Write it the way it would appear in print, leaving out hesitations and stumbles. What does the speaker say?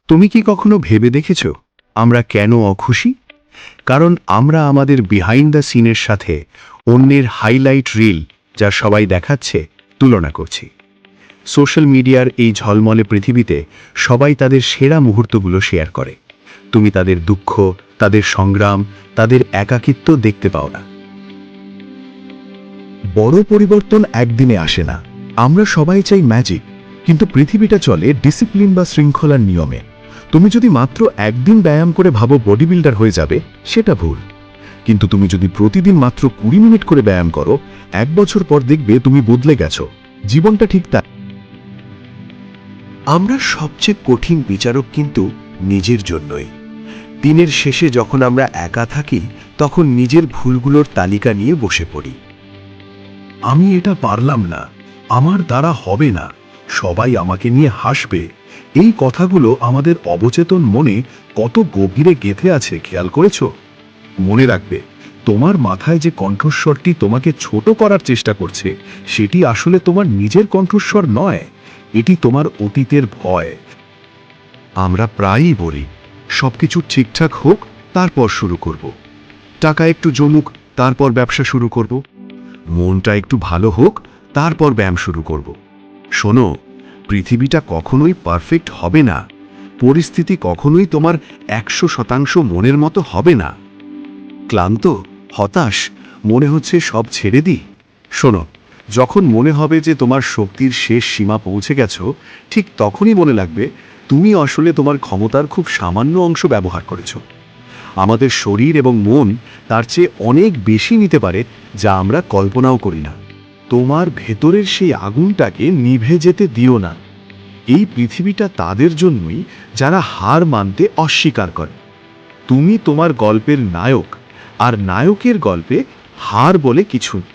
তুমি কি কখনো ভেবে দেখেছ আমরা কেন অখুশি? কারণ আমরা আমাদের বিহাইন্ড দ্য সিনের সাথে অন্যের হাইলাইট রিল, যা সবাই দেখাচ্ছে, তুলনা করছি। সোশ্যাল মিডিয়ার এই ঝলমলে পৃথিবীতে সবাই তাদের সেরা মুহূর্তগুলো শেয়ার করে। তুমি তাদের দুঃখ, তাদের সংগ্রাম, তাদের একাকিত্ব দেখতে পাও না। বড় পরিবর্তন একদিনে আসে না। আমরা সবাই চাই ম্যাজিক, কিন্তু পৃথিবীটা চলে ডিসিপ্লিন বা শৃঙ্খলার নিয়মে। তুমি যদি মাত্র একদিন ব্যায়াম করে ভাবো বডি বিল্ডার হয়ে যাবে, সেটা ভুল। কিন্তু তুমি যদি প্রতিদিন মাত্র 20 মিনিট করে ব্যায়াম করো, 1 বছর পর দেখবে তুমি বদলে গেছো। জীবনটা ঠিক তাই। আমরা সবচেয়ে কঠিন বিচারক কিন্তু নিজের জন্যই। দিনের শেষে যখন আমরা একা থাকি, তখন নিজের ভুলগুলোর তালিকা নিয়ে বসে পড়ি। আমি এটা পারলাম না, আমার দ্বারা হবে না, সবাই আমাকে নিয়ে হাসবে। এই কথাগুলো আমাদের অবচেতন মনে কত গভীরে গেঁথে আছে খেয়াল করেছো? মনে রাখবে, তোমার মাথায় যে কণ্ঠস্বরটি তোমাকে ছোট করার চেষ্টা করছে, সেটি আসলে তোমার নিজের কণ্ঠস্বর নয়, এটি তোমার অতীতের ভয়। আমরা প্রায়ই বলি, সবকিছু ঠিকঠাক হোক তারপর শুরু করব, টাকা একটু জমুক তারপর ব্যবসা শুরু করব, মনটা একটু ভালো হোক তারপর ব্যায়াম শুরু করব। শোনো, পৃথিবীটা কখনোই পারফেক্ট হবে না, পরিস্থিতি কখনোই তোমার 100% মনের মতো হবে না। ক্লান্ত, হতাশ, মনে হচ্ছে সব ছেড়ে দিই। শোনো, যখন মনে হবে যে তোমার শক্তির শেষ সীমা পৌঁছে গেছো, ঠিক তখনই মনে লাগবে তুমি আসলে তোমার ক্ষমতার খুব সামান্য অংশ ব্যবহার করেছো। আমাদের শরীর এবং মন তার চেয়ে অনেক বেশি নিতে পারে, যা আমরা কল্পনাও করি না। তোমার ভেতরের সেই আগুনটাকে নিভে যেতে দিও না। এই পৃথিবীটা তাদের জন্যই যারা হার মানতে অস্বীকার করে। তুমি তোমার গল্পের নায়ক, আর নায়কের গল্পে হার বলে কিছু নেই।